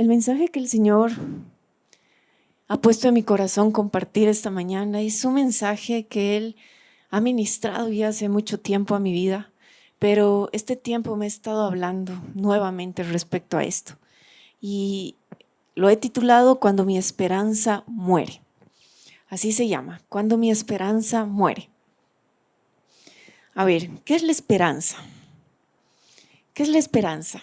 El mensaje que el Señor ha puesto en mi corazón compartir esta mañana es un mensaje que Él ha ministrado ya hace mucho tiempo a mi vida, pero este tiempo me he estado hablando nuevamente respecto a esto y lo he titulado Cuando mi esperanza muere. Así se llama, Cuando mi esperanza muere. A ver, ¿qué es la esperanza? ¿Qué es la esperanza?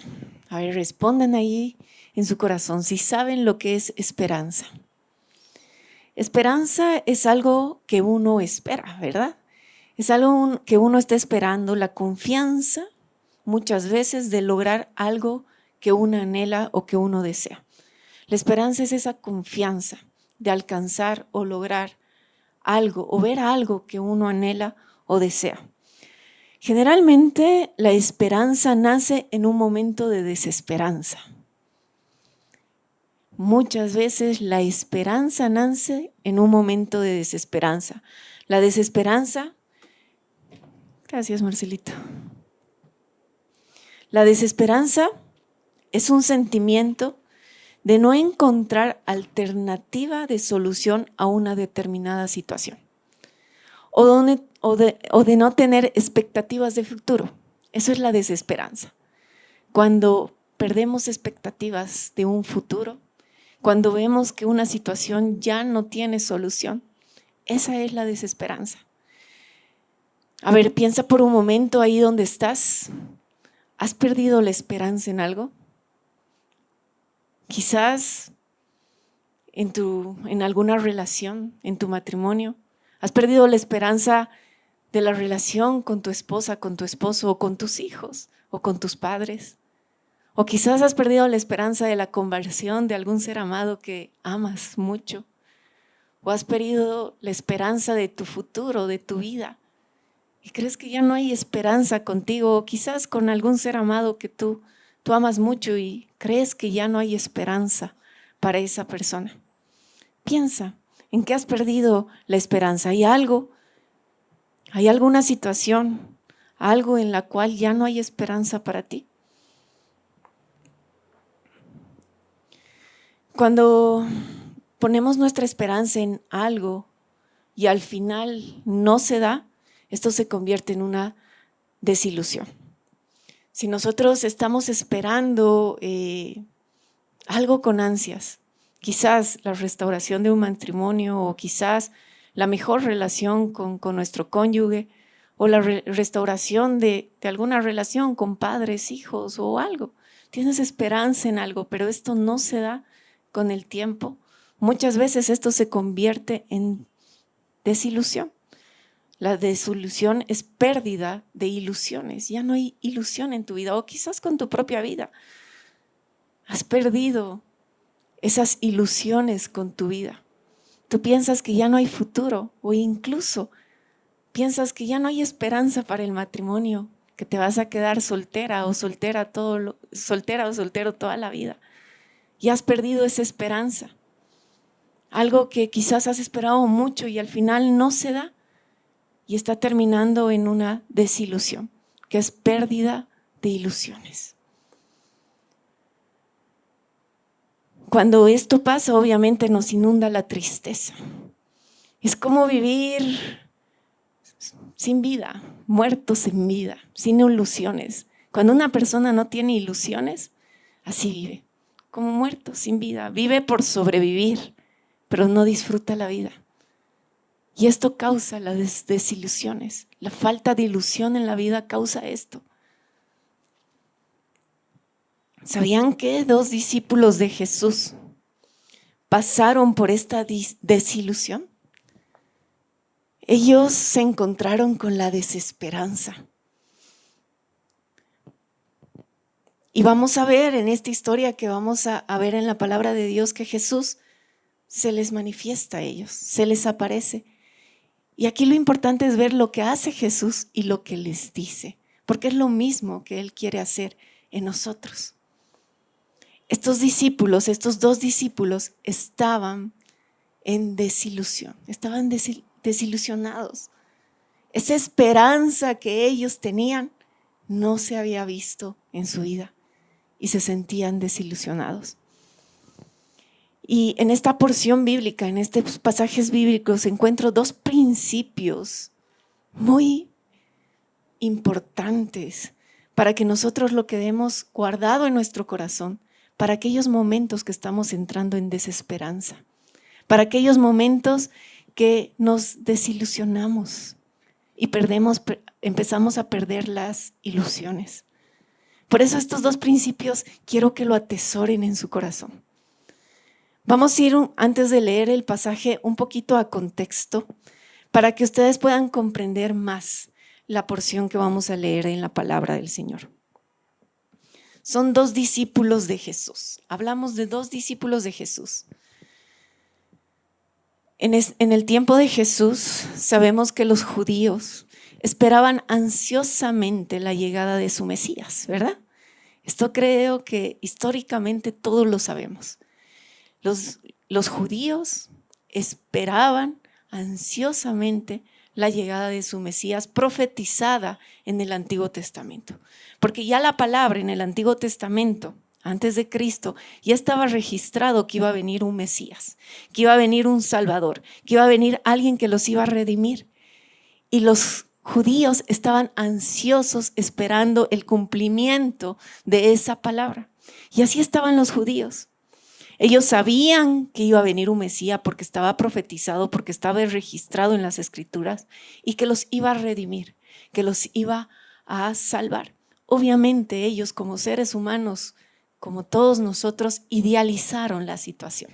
A ver, respondan ahí en su corazón si saben lo que es esperanza. Esperanza es algo que uno espera, ¿verdad? Es algo que uno está esperando, la confianza muchas veces de lograr algo que uno anhela o que uno desea. La esperanza es esa confianza de alcanzar o lograr algo o ver algo que uno anhela o desea. Generalmente la esperanza nace en un momento de desesperanza. Muchas veces la esperanza nace en un momento de desesperanza. La desesperanza, gracias Marcelito. La desesperanza es un sentimiento de no encontrar alternativa de solución a una determinada situación o de no tener expectativas de futuro. Eso es la desesperanza. Cuando perdemos expectativas de un futuro, cuando vemos que una situación ya no tiene solución, esa es la desesperanza. A ver, piensa por un momento ahí donde estás. ¿Has perdido la esperanza en algo? Quizás en alguna relación, en tu matrimonio. ¿Has perdido la esperanza de la relación con tu esposa, con tu esposo, o con tus hijos, o con tus padres? O quizás has perdido la esperanza de la conversión de algún ser amado que amas mucho. O has perdido la esperanza de tu futuro, de tu vida. Y crees que ya no hay esperanza contigo, o quizás con algún ser amado que tú amas mucho y crees que ya no hay esperanza para esa persona. Piensa en qué has perdido la esperanza. ¿Hay algo? ¿Hay alguna situación? ¿Algo en la cual ya no hay esperanza para ti? Cuando ponemos nuestra esperanza en algo y al final no se da, esto se convierte en una desilusión. Si nosotros estamos esperando algo con ansias, quizás la restauración de un matrimonio o quizás la mejor relación con nuestro cónyuge o la restauración de alguna relación con padres, hijos o algo. Tienes esperanza en algo, pero esto no se da con el tiempo. Muchas veces esto se convierte en desilusión. La desilusión es pérdida de ilusiones. Ya no hay ilusión en tu vida o quizás con tu propia vida. Has perdido esas ilusiones con tu vida. Tú piensas que ya no hay futuro o incluso piensas que ya no hay esperanza para el matrimonio, que te vas a quedar soltera o soltero toda la vida. Y has perdido esa esperanza. Algo que quizás has esperado mucho y al final no se da. Y está terminando en una desilusión, que es pérdida de ilusiones. Cuando esto pasa, obviamente nos inunda la tristeza. Es como vivir sin vida, muertos en vida, sin ilusiones. Cuando una persona no tiene ilusiones, así vive, como muerto, sin vida. Vive por sobrevivir, pero no disfruta la vida. Y esto causa las desilusiones. La falta de ilusión en la vida causa esto. ¿Sabían que 2 discípulos de Jesús pasaron por esta desilusión? Ellos se encontraron con la desesperanza. Y vamos a ver en esta historia que vamos a ver en la palabra de Dios que Jesús se les manifiesta a ellos, se les aparece. Y aquí lo importante es ver lo que hace Jesús y lo que les dice, porque es lo mismo que Él quiere hacer en nosotros. Estos 2 discípulos estaban en desilusión, estaban desilusionados. Esa esperanza que ellos tenían no se había visto en su vida y se sentían desilusionados. Y en esta porción bíblica, en estos pasajes bíblicos, encuentro dos principios muy importantes para que nosotros lo quedemos guardado en nuestro corazón para aquellos momentos que estamos entrando en desesperanza, para aquellos momentos que nos desilusionamos y empezamos a perder las ilusiones. Por eso estos dos principios quiero que lo atesoren en su corazón. Vamos a ir, antes de leer el pasaje, un poquito a contexto para que ustedes puedan comprender más la porción que vamos a leer en la palabra del Señor. Son dos discípulos de Jesús. Hablamos de dos discípulos de Jesús. En el tiempo de Jesús, sabemos que los judíos esperaban ansiosamente la llegada de su Mesías, ¿verdad? Esto creo que históricamente todos lo sabemos. Los judíos esperaban ansiosamente la llegada de su Mesías profetizada en el Antiguo Testamento. Porque ya la palabra en el Antiguo Testamento, antes de Cristo, ya estaba registrado que iba a venir un Mesías, que iba a venir un Salvador, que iba a venir alguien que los iba a redimir. Y los judíos estaban ansiosos esperando el cumplimiento de esa palabra. Y así estaban los judíos. Ellos sabían que iba a venir un Mesías porque estaba profetizado, porque estaba registrado en las Escrituras y que los iba a redimir, que los iba a salvar. Obviamente ellos como seres humanos, como todos nosotros, idealizaron la situación.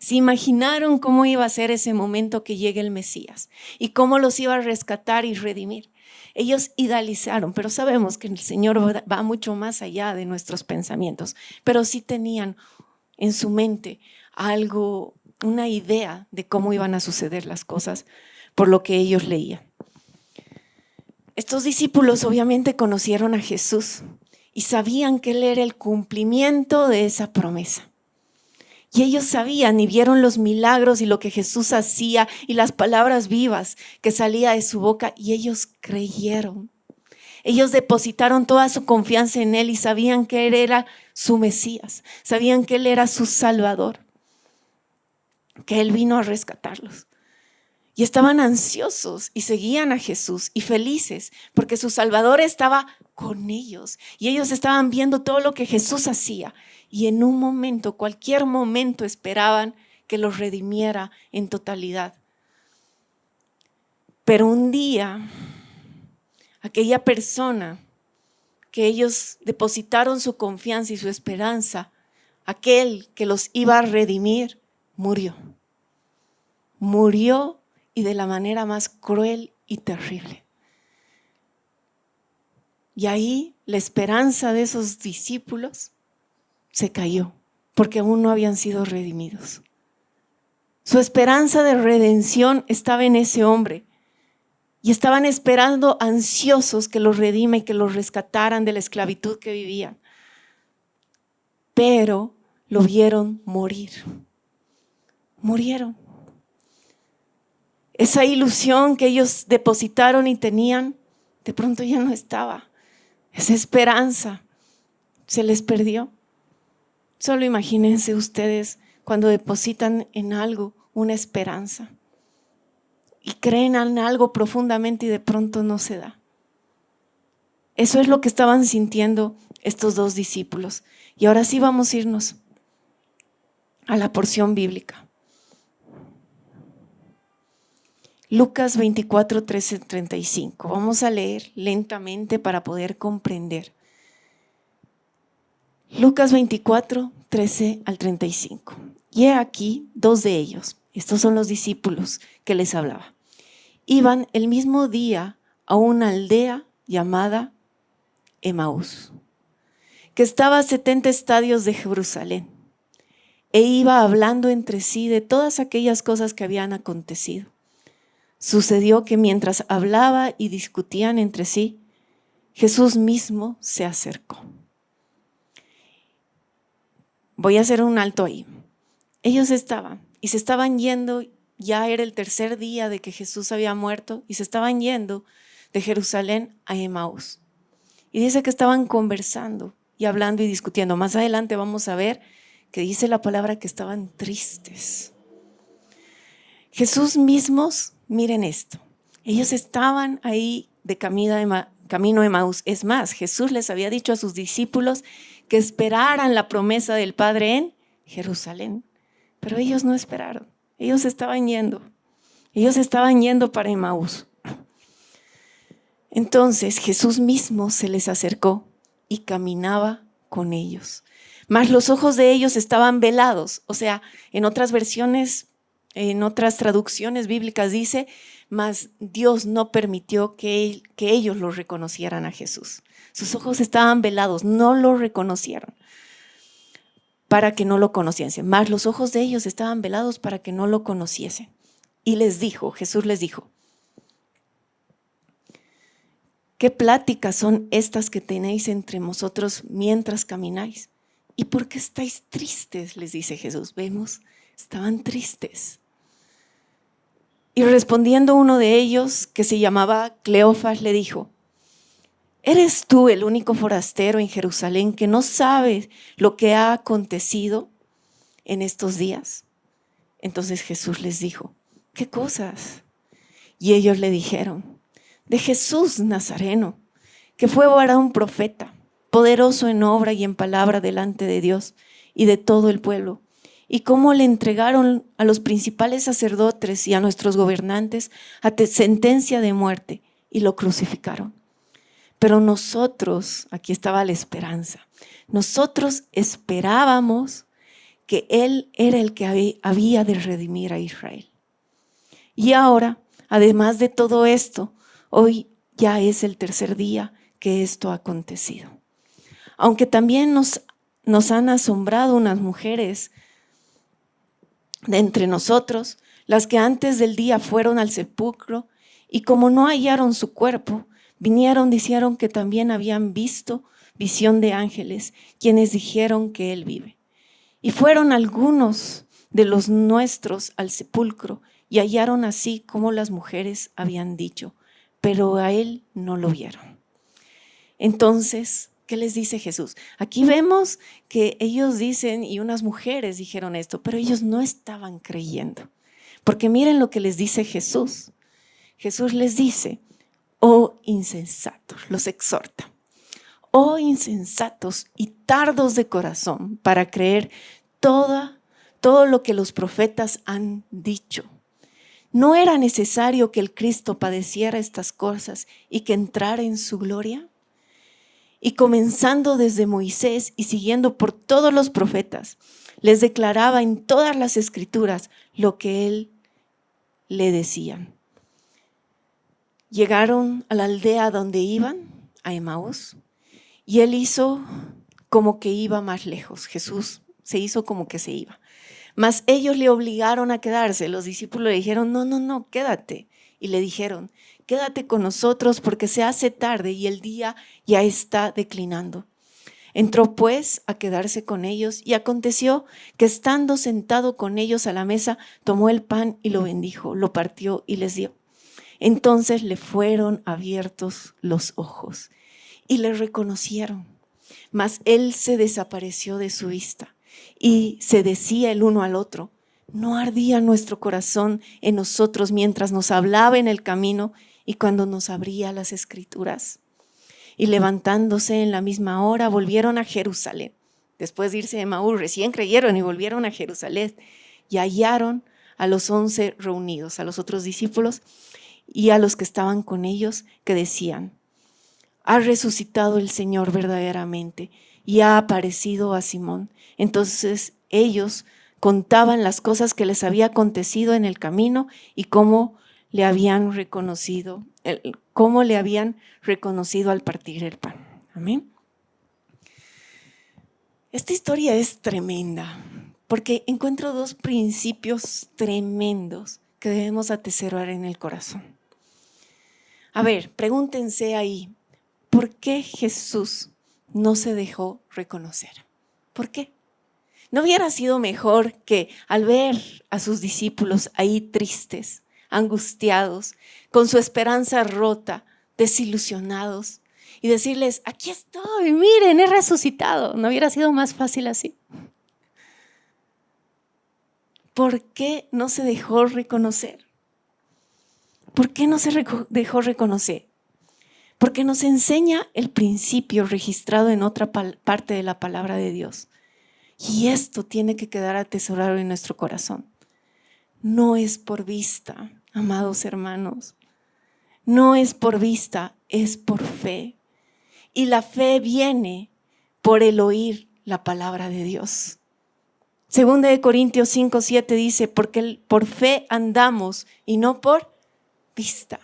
Se imaginaron cómo iba a ser ese momento que llegue el Mesías y cómo los iba a rescatar y redimir. Ellos idealizaron, pero sabemos que el Señor va mucho más allá de nuestros pensamientos, pero sí tenían en su mente algo, una idea de cómo iban a suceder las cosas por lo que ellos leían. Estos discípulos obviamente conocieron a Jesús y sabían que Él era el cumplimiento de esa promesa. Y ellos sabían y vieron los milagros y lo que Jesús hacía y las palabras vivas que salía de su boca y ellos creyeron. Ellos depositaron toda su confianza en Él y sabían que Él era su Mesías, sabían que Él era su Salvador, que Él vino a rescatarlos. Y estaban ansiosos y seguían a Jesús y felices porque su Salvador estaba con ellos y ellos estaban viendo todo lo que Jesús hacía y en un momento, cualquier momento esperaban que los redimiera en totalidad. Pero un día, aquella persona que ellos depositaron su confianza y su esperanza, aquel que los iba a redimir, murió. Murió y de la manera más cruel y terrible. Y ahí la esperanza de esos discípulos se cayó porque aún no habían sido redimidos. Su esperanza de redención estaba en ese hombre. Y estaban esperando ansiosos que los redime y que los rescataran de la esclavitud que vivían. Pero lo vieron morir. Murieron. Esa ilusión que ellos depositaron y tenían, de pronto ya no estaba. Esa esperanza se les perdió. Solo imagínense ustedes cuando depositan en algo una esperanza. Y creen en algo profundamente y de pronto no se da. Eso es lo que estaban sintiendo estos dos discípulos. Y ahora sí vamos a irnos a la porción bíblica. Lucas 24, 13, 35. Vamos a leer lentamente para poder comprender. Lucas 24, 13 al 35. Y he aquí dos de ellos. Estos son los discípulos que les hablaba. Iban el mismo día a una aldea llamada Emaús, que estaba a 70 estadios de Jerusalén, e iba hablando entre sí de todas aquellas cosas que habían acontecido. Sucedió que mientras hablaba y discutían entre sí, Jesús mismo se acercó. Voy a hacer un alto ahí. Ellos se estaban yendo. Ya era el tercer día de que Jesús había muerto y se estaban yendo de Jerusalén a Emaús. Y dice que estaban conversando y hablando y discutiendo. Más adelante vamos a ver que dice la palabra que estaban tristes. Jesús mismos, miren esto, ellos estaban ahí de camino a Emaús. Es más, Jesús les había dicho a sus discípulos que esperaran la promesa del Padre en Jerusalén, pero ellos no esperaron, ellos estaban yendo para Emaús. Entonces Jesús mismo se les acercó y caminaba con ellos. Mas los ojos de ellos estaban velados. O sea, en otras versiones, en otras traducciones bíblicas dice, mas Dios no permitió que ellos lo reconocieran a Jesús. Sus ojos estaban velados, no lo reconocieron para que no lo conociesen. Mas los ojos de ellos estaban velados para que no lo conociesen. Y Jesús les dijo, ¿qué pláticas son estas que tenéis entre vosotros mientras camináis? ¿Y por qué estáis tristes? Les dice Jesús. Vemos, estaban tristes. Y respondiendo uno de ellos, que se llamaba Cleofas, le dijo, ¿eres tú el único forastero en Jerusalén que no sabe lo que ha acontecido en estos días? Entonces Jesús les dijo, ¿qué cosas? Y ellos le dijeron, de Jesús Nazareno, que fue varón profeta, poderoso en obra y en palabra delante de Dios y de todo el pueblo, y cómo le entregaron a los principales sacerdotes y a nuestros gobernantes a sentencia de muerte y lo crucificaron. Pero nosotros, aquí estaba la esperanza, nosotros esperábamos que Él era el que había de redimir a Israel. Y ahora, además de todo esto, hoy ya es el tercer día que esto ha acontecido. Aunque también nos han asombrado unas mujeres de entre nosotros, las que antes del día fueron al sepulcro y como no hallaron su cuerpo, vinieron, dijeron que también habían visto visión de ángeles, quienes dijeron que Él vive. Y fueron algunos de los nuestros al sepulcro y hallaron así como las mujeres habían dicho, pero a Él no lo vieron. Entonces, ¿qué les dice Jesús? Aquí vemos que ellos dicen, y unas mujeres dijeron esto, pero ellos no estaban creyendo. Porque miren lo que les dice Jesús. Jesús les dice, oh insensatos, los exhorta. Oh insensatos y tardos de corazón para creer todo lo que los profetas han dicho. ¿No era necesario que el Cristo padeciera estas cosas y que entrara en su gloria? Y comenzando desde Moisés y siguiendo por todos los profetas, les declaraba en todas las escrituras lo que él le decían. Llegaron a la aldea donde iban, a Emaús, y él hizo como que iba más lejos. Jesús se hizo como que se iba. Mas ellos le obligaron a quedarse. Los discípulos le dijeron, no, quédate. Y le dijeron, quédate con nosotros porque se hace tarde y el día ya está declinando. Entró pues a quedarse con ellos y aconteció que estando sentado con ellos a la mesa, tomó el pan y lo bendijo, lo partió y les dio. Entonces le fueron abiertos los ojos y le reconocieron, mas él se desapareció de su vista y se decía el uno al otro, ¿no ardía nuestro corazón en nosotros mientras nos hablaba en el camino y cuando nos abría las escrituras? Y levantándose en la misma hora volvieron a Jerusalén. Después de irse de Emaús, recién creyeron y volvieron a Jerusalén y hallaron a los 11 reunidos, a los otros discípulos y a los que estaban con ellos, que decían, ha resucitado el Señor verdaderamente y ha aparecido a Simón. Entonces ellos contaban las cosas que les había acontecido en el camino y cómo le habían reconocido al partir el pan. Amén. Esta historia es tremenda porque encuentro dos principios tremendos que debemos atesorar en el corazón. A ver, pregúntense ahí, ¿por qué Jesús no se dejó reconocer? ¿Por qué? ¿No hubiera sido mejor que al ver a sus discípulos ahí tristes, angustiados, con su esperanza rota, desilusionados, y decirles, aquí estoy, miren, he resucitado? ¿No hubiera sido más fácil así? ¿Por qué no se dejó reconocer? ¿Por qué no se dejó reconocer? Porque nos enseña el principio registrado en otra parte de la palabra de Dios. Y esto tiene que quedar atesorado en nuestro corazón. No es por vista, amados hermanos. No es por vista, es por fe. Y la fe viene por el oír la palabra de Dios. Segunda de Corintios 5:7 dice, porque por fe andamos y no por vista.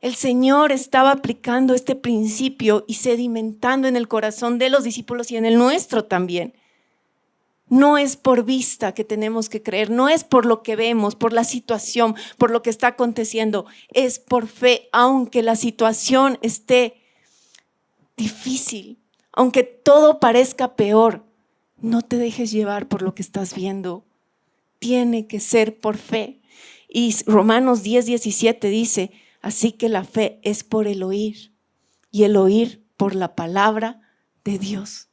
El Señor estaba aplicando este principio y sedimentando en el corazón de los discípulos y en el nuestro también. No es por vista que tenemos que creer, no es por lo que vemos, por la situación, por lo que está aconteciendo, es por fe, aunque la situación esté difícil, aunque todo parezca peor, no te dejes llevar por lo que estás viendo, tiene que ser por fe. Y Romanos 10:17 dice, así que la fe es por el oír y el oír por la palabra de Dios.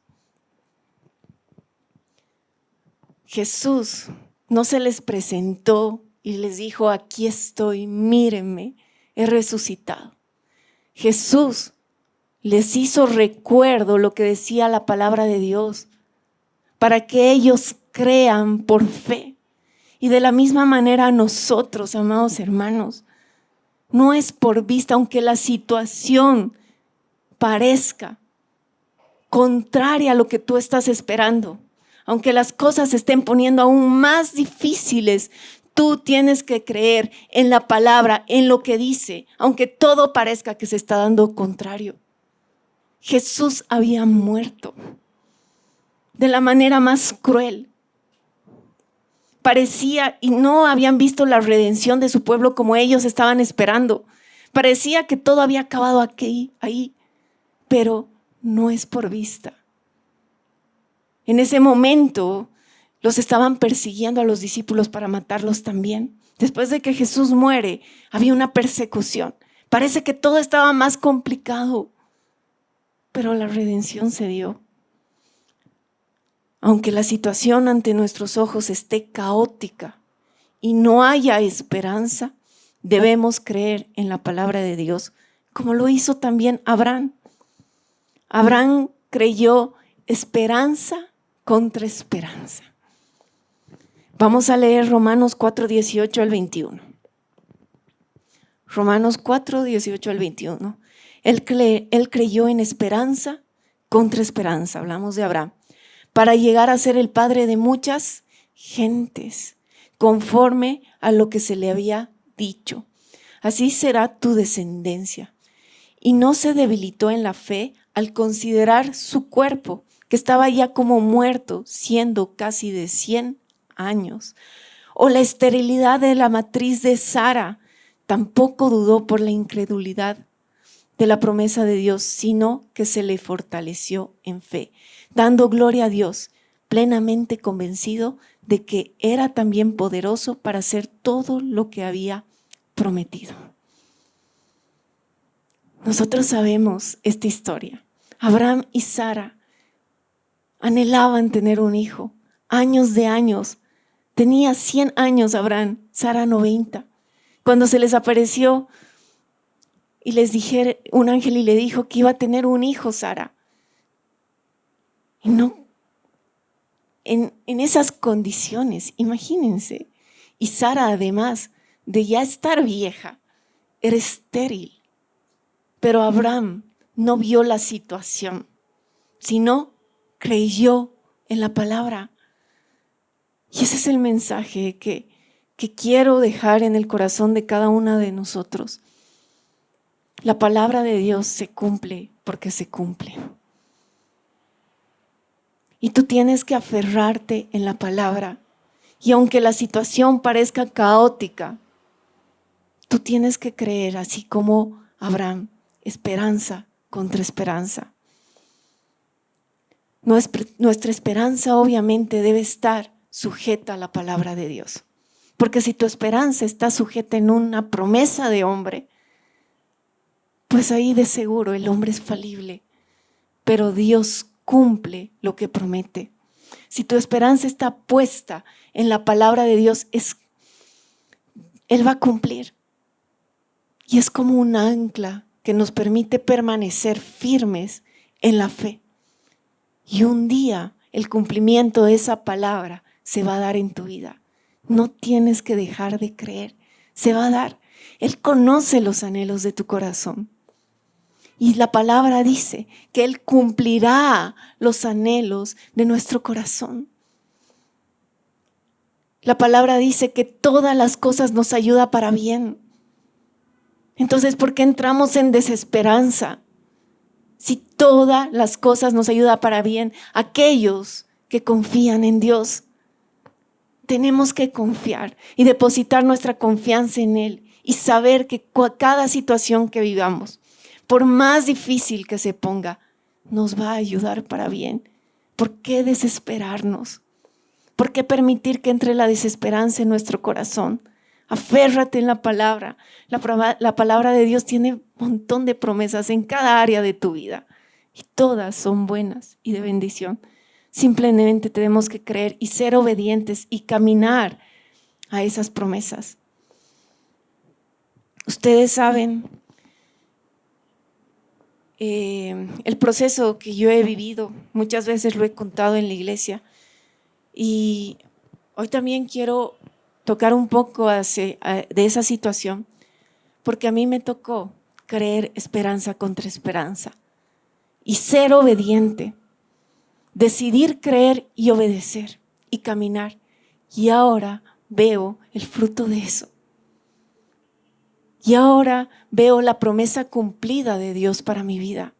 Jesús no se les presentó y les dijo, aquí estoy, mírenme, he resucitado. Jesús les hizo recuerdo lo que decía la palabra de Dios para que ellos crean por fe. Y de la misma manera nosotros, amados hermanos, no es por vista, aunque la situación parezca contraria a lo que tú estás esperando. Aunque las cosas se estén poniendo aún más difíciles, tú tienes que creer en la palabra, en lo que dice, aunque todo parezca que se está dando contrario. Jesús había muerto de la manera más cruel. Parecía, y no habían visto la redención de su pueblo como ellos estaban esperando. Parecía que todo había acabado ahí, pero no es por vista. En ese momento los estaban persiguiendo a los discípulos para matarlos también. Después de que Jesús muere, había una persecución. Parece que todo estaba más complicado, pero la redención se dio. Aunque la situación ante nuestros ojos esté caótica y no haya esperanza, debemos creer en la palabra de Dios, como lo hizo también Abraham. Abraham creyó esperanza contra esperanza. Vamos a leer Romanos 4:18 al 21. Romanos 4:18 al 21. Él creyó en esperanza contra esperanza, hablamos de Abraham, para llegar a ser el padre de muchas gentes, conforme a lo que se le había dicho. Así será tu descendencia. Y no se debilitó en la fe al considerar su cuerpo, que estaba ya como muerto, siendo casi de 100 años. O la esterilidad de la matriz de Sara, tampoco dudó por la incredulidad de la promesa de Dios, sino que se le fortaleció en fe, dando gloria a Dios, plenamente convencido de que era también poderoso para hacer todo lo que había prometido. Nosotros sabemos esta historia. Abraham y Sara anhelaban tener un hijo, años de años. Tenía 100 años Abraham, Sara 90. Cuando se les apareció y les dijeron, un ángel y le dijo que iba a tener un hijo Sara. Y no, en esas condiciones, imagínense. Y Sara, además de ya estar vieja, era estéril. Pero Abraham no vio la situación, sino creyó en la palabra. Y ese es el mensaje que quiero dejar en el corazón de cada una de nosotros. La palabra de Dios se cumple porque se cumple. Y tú tienes que aferrarte en la palabra. Y aunque la situación parezca caótica, tú tienes que creer, así como Abraham, esperanza contra esperanza. Nuestra esperanza obviamente debe estar sujeta a la palabra de Dios. Porque si tu esperanza está sujeta en una promesa de hombre, pues ahí de seguro el hombre es falible, pero Dios cumple lo que promete. si tu esperanza está puesta en la palabra de Dios, Él va a cumplir. Y es como un ancla que nos permite permanecer firmes en la fe. Y un día el cumplimiento de esa palabra se va a dar en tu vida. No tienes que dejar de creer, se va a dar. Él conoce los anhelos de tu corazón. Y la palabra dice que Él cumplirá los anhelos de nuestro corazón. La palabra dice que todas las cosas nos ayudan para bien. Entonces, ¿por qué entramos en desesperanza? Si todas las cosas nos ayudan para bien, aquellos que confían en Dios, tenemos que confiar y depositar nuestra confianza en Él y saber que cada situación que vivamos, por más difícil que se ponga, nos va a ayudar para bien. ¿Por qué desesperarnos? ¿Por qué permitir que entre la desesperanza en nuestro corazón? Aférrate en la palabra. La palabra de Dios tiene un montón de promesas en cada área de tu vida y todas son buenas y de bendición. Simplemente tenemos que creer y ser obedientes y caminar a esas promesas. Ustedes saben el proceso que yo he vivido, muchas veces lo he contado en la iglesia y hoy también quiero tocar un poco de esa situación, porque a mí me tocó creer esperanza contra esperanza y ser obediente, decidir creer y obedecer y caminar. Y ahora veo el fruto de eso. Y ahora veo la promesa cumplida de Dios para mi vida.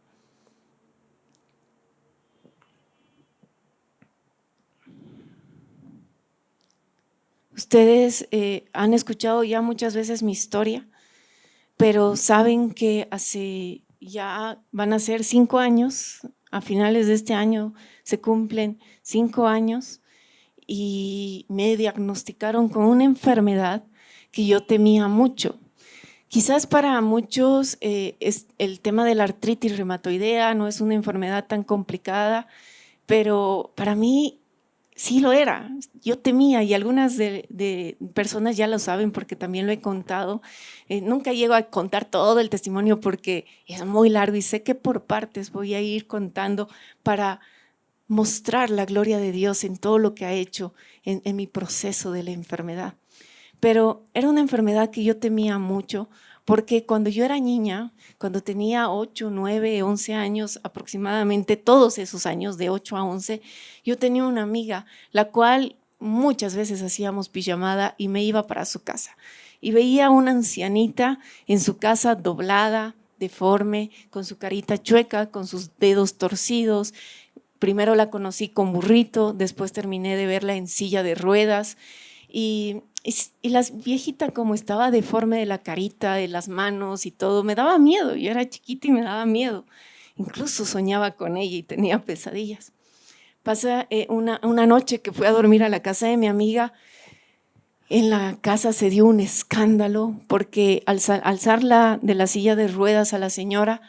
Ustedes han escuchado ya muchas veces mi historia, pero saben que hace ya van a ser 5 años, a finales de este año se cumplen 5 años y me diagnosticaron con una enfermedad que yo temía mucho. Quizás para muchos es el tema de la artritis reumatoidea no es una enfermedad tan complicada, pero para mí sí lo era. Yo temía y algunas de personas ya lo saben porque también lo he contado. Nunca llego a contar todo el testimonio porque es muy largo y sé que por partes voy a ir contando para mostrar la gloria de Dios en todo lo que ha hecho en mi proceso de la enfermedad. Pero era una enfermedad que yo temía mucho porque cuando yo era niña, cuando tenía 8, 9, 11 años aproximadamente, todos esos años de 8 a 11, yo tenía una amiga, la cual muchas veces hacíamos pijamada y me iba para su casa. Y veía a una ancianita en su casa doblada, deforme, con su carita chueca, con sus dedos torcidos. Primero la conocí con burrito, después terminé de verla en silla de ruedas. Y la viejita como estaba deforme de la carita, de las manos y todo, me daba miedo. Yo era chiquita y me daba miedo. Incluso soñaba con ella y tenía pesadillas. Pasa una noche que fui a dormir a la casa de mi amiga. En la casa se dio un escándalo porque al alzarla de la silla de ruedas a la señora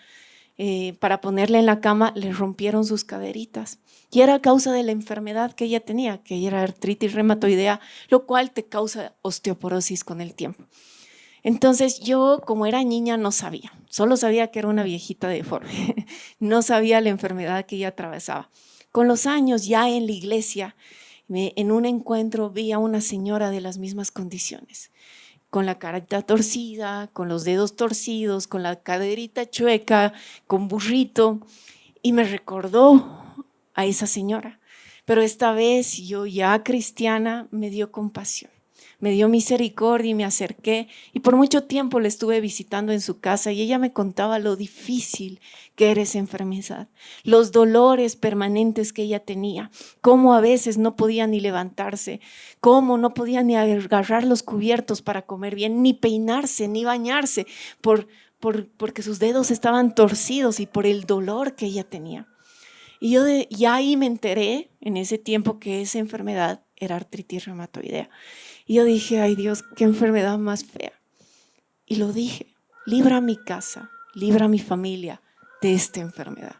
para ponerla en la cama, le rompieron sus caderitas. Y era a causa de la enfermedad que ella tenía, que era artritis reumatoidea, lo cual te causa osteoporosis con el tiempo. Entonces yo, como era niña, no sabía, solo sabía que era una viejita deforme, no sabía la enfermedad que ella atravesaba. Con los años, ya en la iglesia, en un encuentro vi a una señora de las mismas condiciones, con la carita torcida, con los dedos torcidos, con la caderita chueca, con burrito, y me recordó a esa señora. Pero esta vez yo ya cristiana me dio compasión, me dio misericordia y me acerqué y por mucho tiempo la estuve visitando en su casa y ella me contaba lo difícil que era esa enfermedad, los dolores permanentes que ella tenía, cómo a veces no podía ni levantarse, cómo no podía ni agarrar los cubiertos para comer bien, ni peinarse, ni bañarse, porque sus dedos estaban torcidos y por el dolor que ella tenía. Y yo ya ahí me enteré en ese tiempo que esa enfermedad era artritis reumatoidea. Y yo dije, ay Dios, qué enfermedad más fea. Y lo dije, libra mi casa, libra mi familia de esta enfermedad.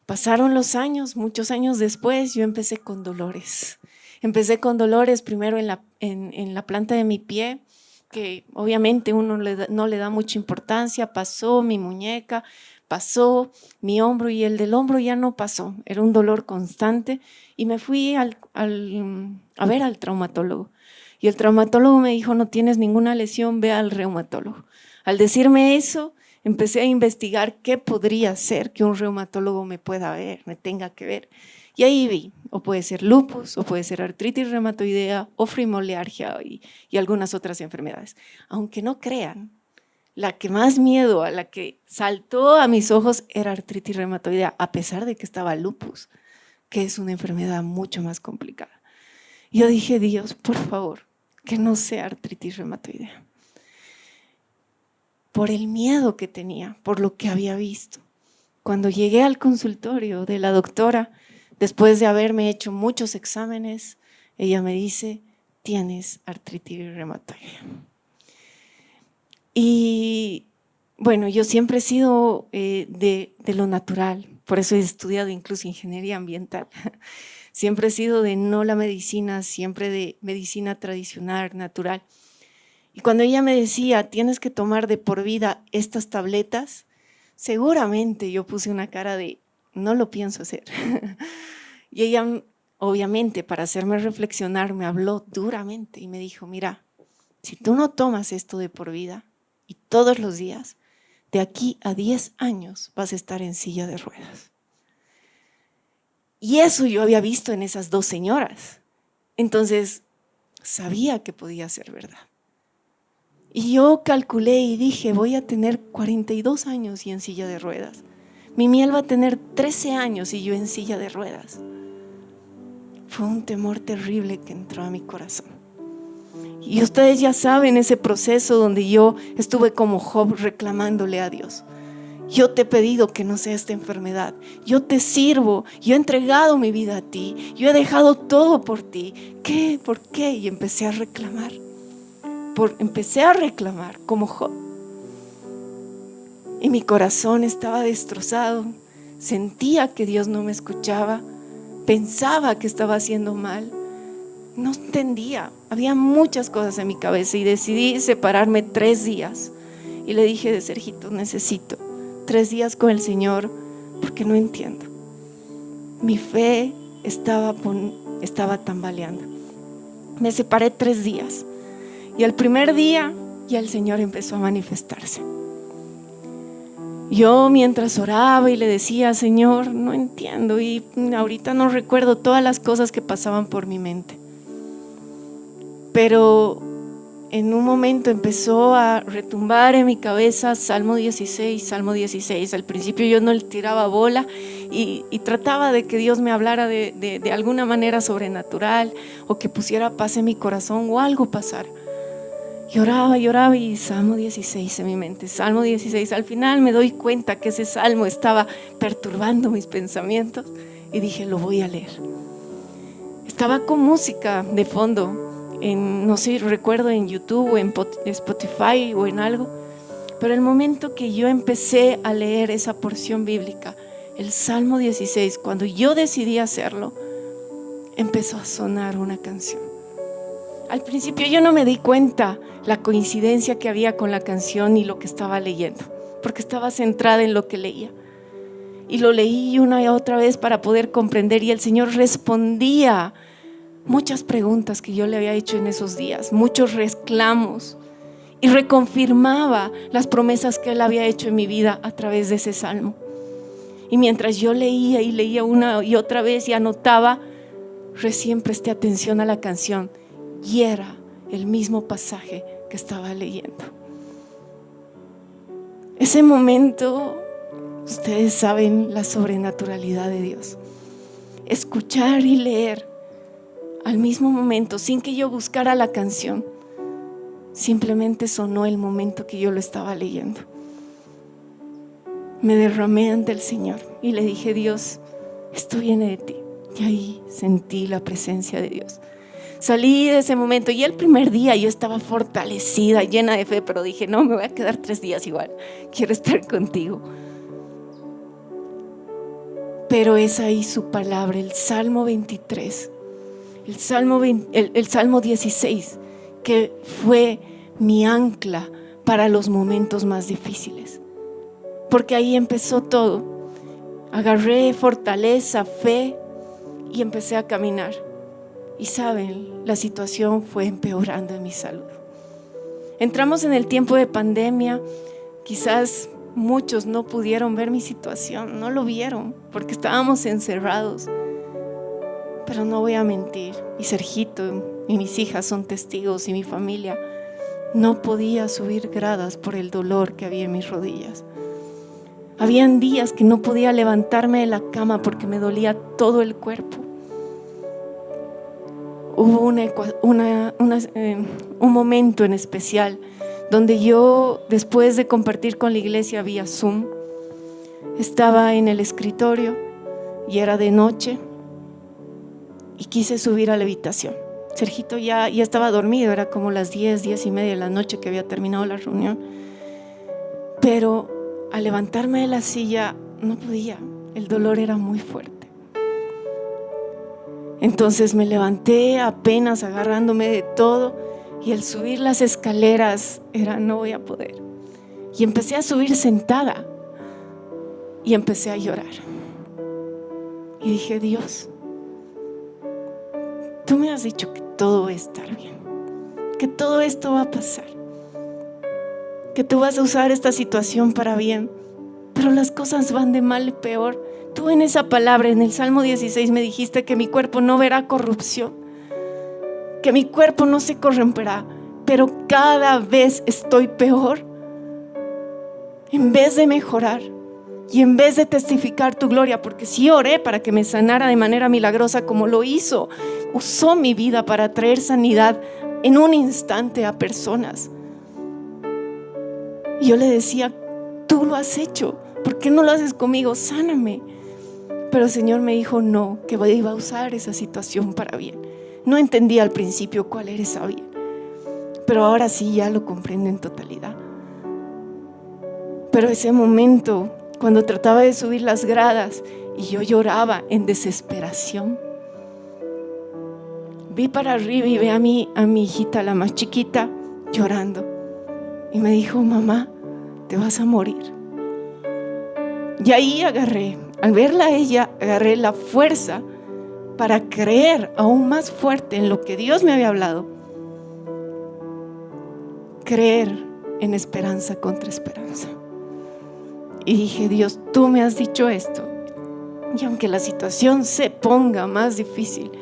Pasaron los años, muchos años después, yo empecé con dolores. Empecé con dolores primero en la planta de mi pie, que obviamente uno no le da mucha importancia. Pasó mi muñeca, pasó mi hombro, y el del hombro ya no pasó. Era un dolor constante y me fui a ver al traumatólogo. Y el traumatólogo me dijo: no tienes ninguna lesión, ve al reumatólogo. Al decirme eso, empecé a investigar qué podría ser que un reumatólogo me pueda ver, me tenga que ver. Y ahí vi, o puede ser lupus, o puede ser artritis reumatoidea, o fibromialgia y algunas otras enfermedades. Aunque no crean, la que más miedo, a la que saltó a mis ojos, era artritis reumatoidea, a pesar de que estaba lupus, que es una enfermedad mucho más complicada. Yo dije: Dios, por favor, que no sea artritis reumatoidea. Por el miedo que tenía, por lo que había visto. Cuando llegué al consultorio de la doctora, después de haberme hecho muchos exámenes, ella me dice: tienes artritis reumatoidea. Y bueno, yo siempre he sido de lo natural, por eso he estudiado incluso ingeniería ambiental. Siempre he sido de no la medicina, siempre de medicina tradicional, natural. Y cuando ella me decía: tienes que tomar de por vida estas tabletas, seguramente yo puse una cara de: no lo pienso hacer. Y ella, obviamente, para hacerme reflexionar, me habló duramente y me dijo: mira, si tú no tomas esto de por vida y todos los días, de aquí a 10 años vas a estar en silla de ruedas. Y eso yo había visto en esas dos señoras. Entonces, sabía que podía ser verdad. Y yo calculé y dije: voy a tener 42 años y en silla de ruedas. Mi miel va a tener 13 años y yo en silla de ruedas. Fue un temor terrible que entró a mi corazón. Y ustedes ya saben ese proceso donde yo estuve como Job reclamándole a Dios: yo te he pedido que no sea esta enfermedad, yo te sirvo, yo he entregado mi vida a ti, yo he dejado todo por ti. ¿Qué? ¿Por qué? Y empecé a reclamar como Job. Y mi corazón estaba destrozado, sentía que Dios no me escuchaba, pensaba que estaba haciendo mal, no entendía, había muchas cosas en mi cabeza y decidí separarme 3 días. Y le dije: Sergito, necesito 3 días con el Señor porque no entiendo. Mi fe estaba tambaleando. Me separé 3 días y al primer día ya el Señor empezó a manifestarse. Yo mientras oraba y le decía: Señor, no entiendo, y ahorita no recuerdo todas las cosas que pasaban por mi mente. Pero en un momento empezó a retumbar en mi cabeza Salmo 16, Salmo 16. Al principio yo no le tiraba bola y trataba de que Dios me hablara de alguna manera sobrenatural, o que pusiera paz en mi corazón o algo pasara. Lloraba y Salmo 16 en mi mente, Salmo 16. Al final me doy cuenta que ese salmo estaba perturbando mis pensamientos y dije: lo voy a leer. Estaba con música de fondo, no sé, recuerdo en YouTube o en Spotify o en algo, pero el momento que yo empecé a leer esa porción bíblica, el Salmo 16, cuando yo decidí hacerlo, empezó a sonar una canción. Al principio yo no me di cuenta la coincidencia que había con la canción y lo que estaba leyendo, porque estaba centrada en lo que leía. Y lo leí una y otra vez para poder comprender, y el Señor respondía muchas preguntas que yo le había hecho en esos días, muchos reclamos, y reconfirmaba las promesas que Él había hecho en mi vida a través de ese salmo. Y mientras yo leía y leía una y otra vez y anotaba, recién presté atención a la canción y era el mismo pasaje que estaba leyendo. Ese momento, ustedes saben la sobrenaturalidad de Dios. Escuchar y leer al mismo momento, sin que yo buscara la canción, simplemente sonó el momento que yo lo estaba leyendo. Me derramé ante el Señor y le dije: Dios, esto viene de ti. Y ahí sentí la presencia de Dios. Salí de ese momento y el primer día yo estaba fortalecida, llena de fe, pero dije: no, me voy a quedar 3 días igual, quiero estar contigo. Pero es ahí su palabra, el Salmo 23, el Salmo 16, que fue mi ancla para los momentos más difíciles. Porque ahí empezó todo. Agarré fortaleza, fe y empecé a caminar. Y saben, la situación fue empeorando en mi salud. Entramos en el tiempo de pandemia. Quizás muchos no pudieron ver mi situación, no lo vieron porque estábamos encerrados. Pero no voy a mentir, y Sergito y mis hijas son testigos y mi familia, no podía subir gradas por el dolor que había en mis rodillas. Habían días que no podía levantarme de la cama porque me dolía todo el cuerpo. Hubo un momento en especial donde yo, después de compartir con la iglesia vía Zoom, estaba en el escritorio y era de noche y quise subir a la habitación. Sergito ya estaba dormido, era como las 10:30 de la noche que había terminado la reunión. Pero al levantarme de la silla no podía, el dolor era muy fuerte. Entonces me levanté apenas agarrándome de todo y al subir las escaleras no voy a poder. Y empecé a subir sentada y empecé a llorar. Y dije, Dios, tú me has dicho que todo va a estar bien, que todo esto va a pasar, que tú vas a usar esta situación para bien, pero las cosas van de mal a peor. Tú en esa palabra, en el Salmo 16 me dijiste que mi cuerpo no verá corrupción, que mi cuerpo no se corromperá, pero cada vez estoy peor. En vez de mejorar y en vez de testificar tu gloria, porque sí oré para que me sanara de manera milagrosa como lo hizo, usó mi vida para traer sanidad en un instante a personas. Y yo le decía, tú lo has hecho, ¿por qué no lo haces conmigo? Sáname. Pero el Señor me dijo no, que iba a usar esa situación para bien. No entendía al principio cuál era esa bien, pero ahora sí ya lo comprendo en totalidad. Pero ese momento, cuando trataba de subir las gradas y yo lloraba en desesperación, vi para arriba y vi a mi hijita, la más chiquita, llorando. Y me dijo, mamá, te vas a morir. Y ahí al verla a ella, agarré la fuerza para creer aún más fuerte en lo que Dios me había hablado. Creer en esperanza contra esperanza. Y dije, Dios, tú me has dicho esto. Y aunque la situación se ponga más difícil,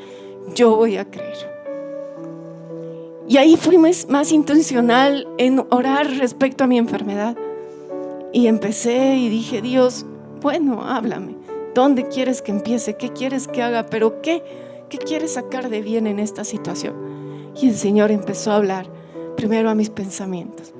yo voy a creer. Y ahí fui más intencional en orar respecto a mi enfermedad. Y empecé y dije, Dios, bueno, háblame. ¿Dónde quieres que empiece? ¿Qué quieres que haga? ¿Pero qué quieres sacar de bien en esta situación? Y el Señor empezó a hablar primero a mis pensamientos.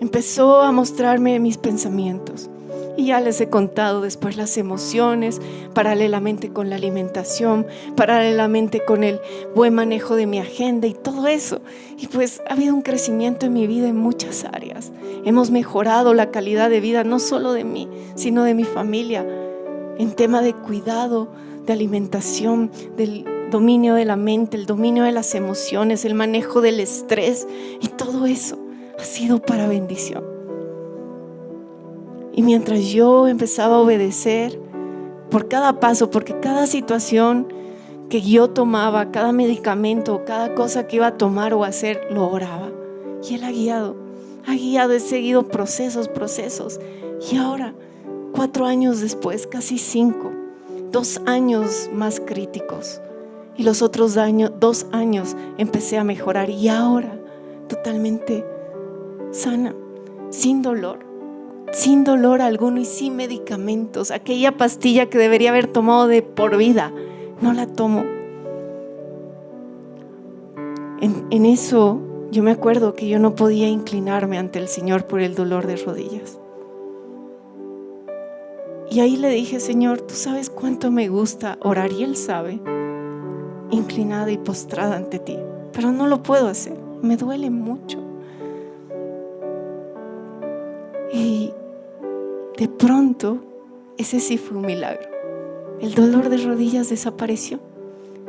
Empezó a mostrarme mis pensamientos. Y ya les he contado después las emociones, paralelamente con la alimentación, paralelamente con el buen manejo de mi agenda y todo eso. Y pues ha habido un crecimiento en mi vida en muchas áreas. Hemos mejorado la calidad de vida, no solo de mí, sino de mi familia, en tema de cuidado, de alimentación, del dominio de la mente, el dominio de las emociones, el manejo del estrés, y todo eso ha sido para bendición. Y mientras yo empezaba a obedecer por cada paso, porque cada situación que yo tomaba, cada medicamento, cada cosa que iba a tomar o hacer, lo oraba. Y Él ha guiado, he seguido procesos. Y ahora, 4 años después, casi 5, 2 años más críticos. Y los otros 2 años empecé a mejorar. Y ahora, totalmente sana, sin dolor alguno y sin medicamentos. Aquella pastilla que debería haber tomado de por vida, no la tomo. En eso yo me acuerdo que yo no podía inclinarme ante el Señor por el dolor de rodillas. Y ahí le dije, Señor, tú sabes cuánto me gusta orar, y Él sabe, inclinada y postrada ante ti, pero no lo puedo hacer, me duele mucho. Y de pronto, ese sí fue un milagro. El dolor de rodillas desapareció,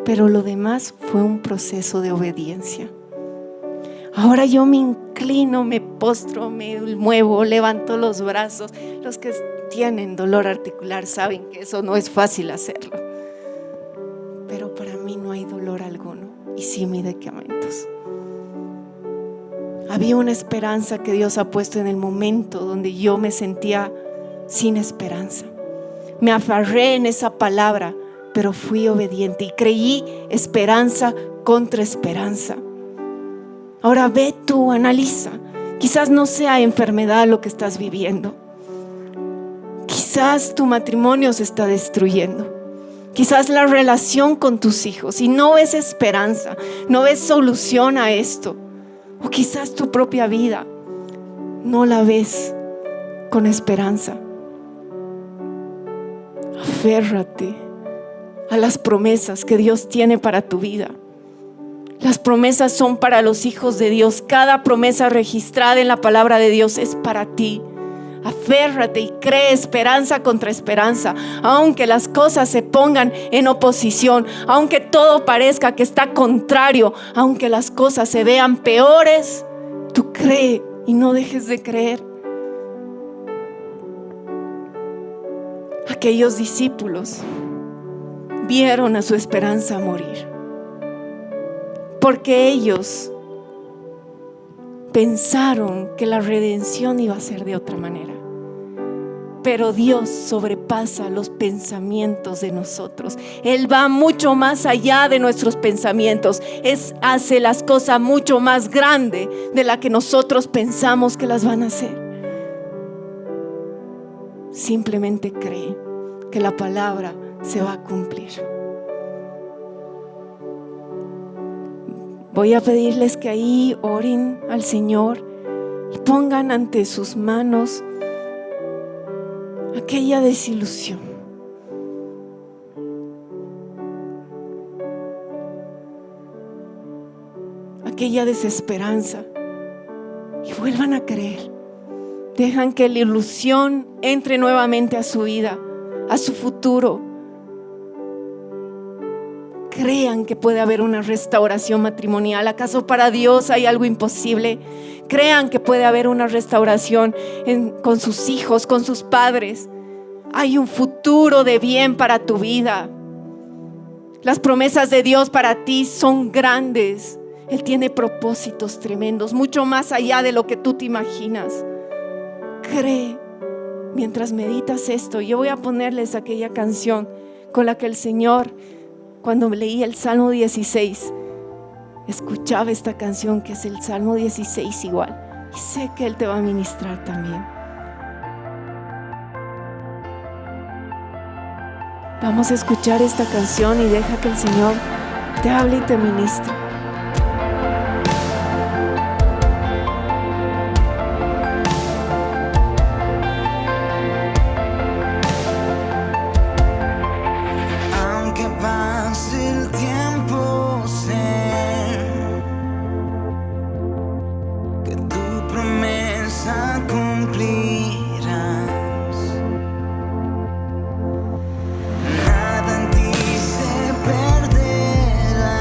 pero lo demás fue un proceso de obediencia. Ahora yo me inclino, me postro, me muevo, levanto los brazos. Los que tienen dolor articular saben que eso no es fácil hacerlo. Pero para mí no hay dolor alguno y sí medicamentos. Había una esperanza que Dios ha puesto en el momento donde yo me sentía sin esperanza. Me aferré en esa palabra, pero fui obediente y creí esperanza contra esperanza. Ahora ve tú, analiza. Quizás no sea enfermedad lo que estás viviendo. Quizás tu matrimonio se está destruyendo. Quizás la relación con tus hijos y no ves esperanza, no ves solución a esto. O quizás tu propia vida no la ves con esperanza. Aférrate a las promesas que Dios tiene para tu vida. Las promesas son para los hijos de Dios. Cada promesa registrada en la palabra de Dios es para ti. Aférrate y cree esperanza contra esperanza. Aunque las cosas se pongan en oposición, aunque todo parezca que está contrario, aunque las cosas se vean peores, tú cree y no dejes de creer. Aquellos discípulos vieron a su esperanza morir, porque ellos pensaron que la redención iba a ser de otra manera. Pero Dios sobrepasa los pensamientos de nosotros. Él va mucho más allá de nuestros pensamientos. Hace las cosas mucho más grandes de la que nosotros pensamos que las van a hacer. Simplemente cree que la palabra se va a cumplir. Voy a pedirles que ahí oren al Señor y pongan ante sus manos aquella desilusión, aquella desesperanza, y vuelvan a creer. Dejan que la ilusión entre nuevamente a su vida, a su futuro. Crean que puede haber una restauración matrimonial. ¿Acaso para Dios hay algo imposible? Crean que puede haber una restauración con sus hijos, con sus padres. Hay un futuro de bien para tu vida. Las promesas de Dios para ti son grandes. Él tiene propósitos tremendos, mucho más allá de lo que tú te imaginas. Cree. Mientras meditas esto, yo voy a ponerles aquella canción con la que el Señor, cuando leí el Salmo 16, escuchaba esta canción, que es el Salmo 16 igual, y sé que Él te va a ministrar también. Vamos a escuchar esta canción y deja que el Señor te hable y te ministre. Nada en ti se perderá.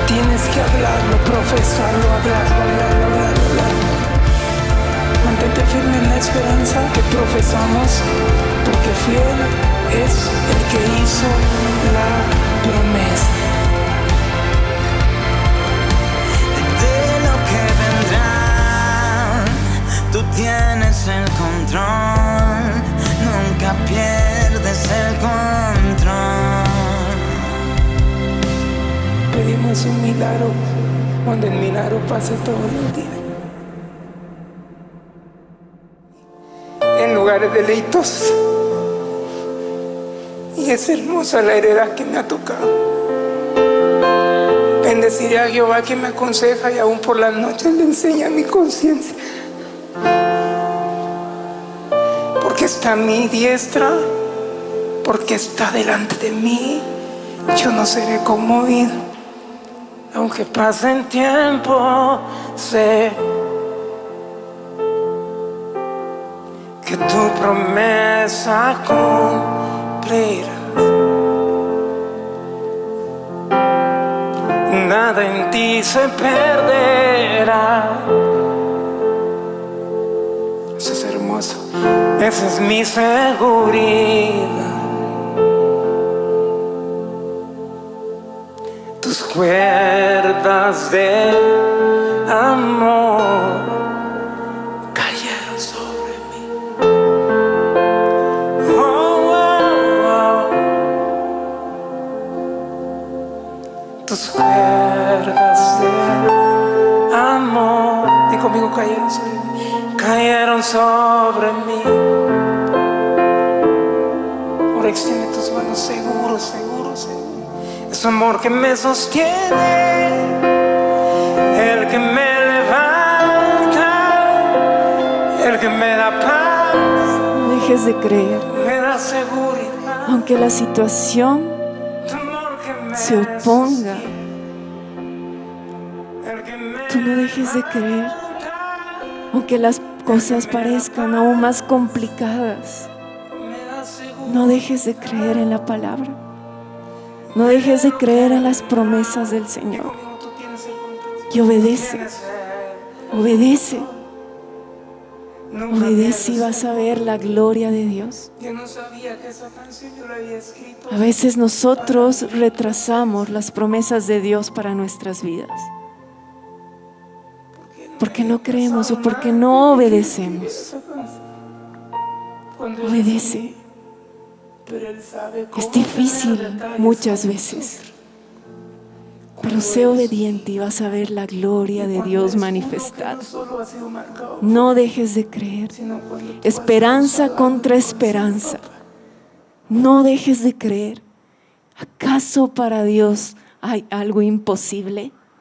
Tienes que hablarlo, profesarlo, hablarlo. Mantente firme en la esperanza que profesamos, porque fiel es el que hizo la promesa. De lo que vendrá, tú tienes el control, nunca pierdes el control. Pedimos un milagro cuando el milagro pase todos los días. En lugares deleitosos. Y es hermosa la heredad que me ha tocado. Bendeciré a Jehová que me aconseja y aún por las noches le enseña mi conciencia. Porque está a mi diestra, porque está delante de mí, yo no seré conmovido. Aunque pase el tiempo, sé que tu promesa cumplirás. Nada en ti se perderá. Eso es hermoso. Esa es mi seguridad. Tus cuerdas de amor cayeron sobre mí. Tus cuerdas de amor, di conmigo, cayeron sobre mí. Cayeron sobre mí. Ahora extiende tus manos, seguro. Es tu amor que me sostiene, el que me levanta, el que me da paz. No dejes de creer. Me da seguridad. Aunque la situación se oponga, tú no dejes de creer. Aunque las cosas parezcan aún más complicadas, no dejes de creer en la palabra. No dejes de creer en las promesas del Señor. Y obedece y vas a ver la gloria de Dios. A veces nosotros retrasamos las promesas de Dios para nuestras vidas porque no creemos o porque no obedecemos. Obedece. Es difícil muchas veces, pero sé obediente y vas a ver la gloria de Dios manifestada. No dejes de creer. Esperanza contra esperanza. No dejes de creer. ¿Acaso para Dios hay algo imposible?